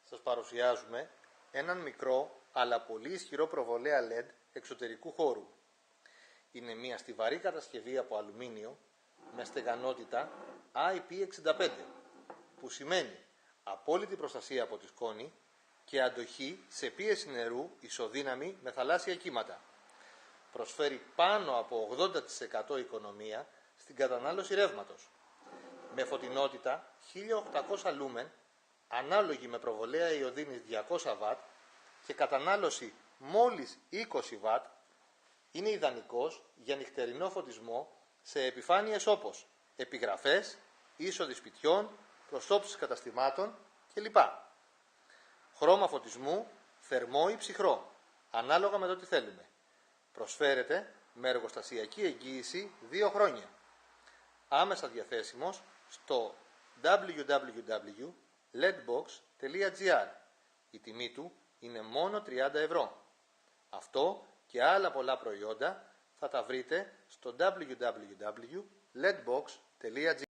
σας παρουσιάζουμε έναν μικρό αλλά πολύ ισχυρό προβολέα LED εξωτερικού χώρου. Είναι μια στιβαρή κατασκευή από αλουμίνιο με στεγανότητα IP65, που σημαίνει απόλυτη προστασία από τη σκόνη και αντοχή σε πίεση νερού ισοδύναμη με θαλάσσια κύματα. Προσφέρει πάνω από 80% οικονομία στην κατανάλωση ρεύματος, με φωτεινότητα 1800 λούμεν, ανάλογη με προβολέα ιοδίνης 200 W και κατανάλωση μόλις 20 W. Είναι ιδανικός για νυχτερινό φωτισμό σε επιφάνειες όπως επιγραφές, είσοδοι σπιτιών, προσώψεις καταστημάτων κλπ. Χρώμα φωτισμού θερμό ή ψυχρό, ανάλογα με το τι θέλουμε. Προσφέρεται με εργοστασιακή εγγύηση 2 χρόνια. Άμεσα διαθέσιμος στο www.ledbox.gr. Η τιμή του είναι μόνο 30 ευρώ. Αυτό και άλλα πολλά προϊόντα θα τα βρείτε στο www.ledbox.gr.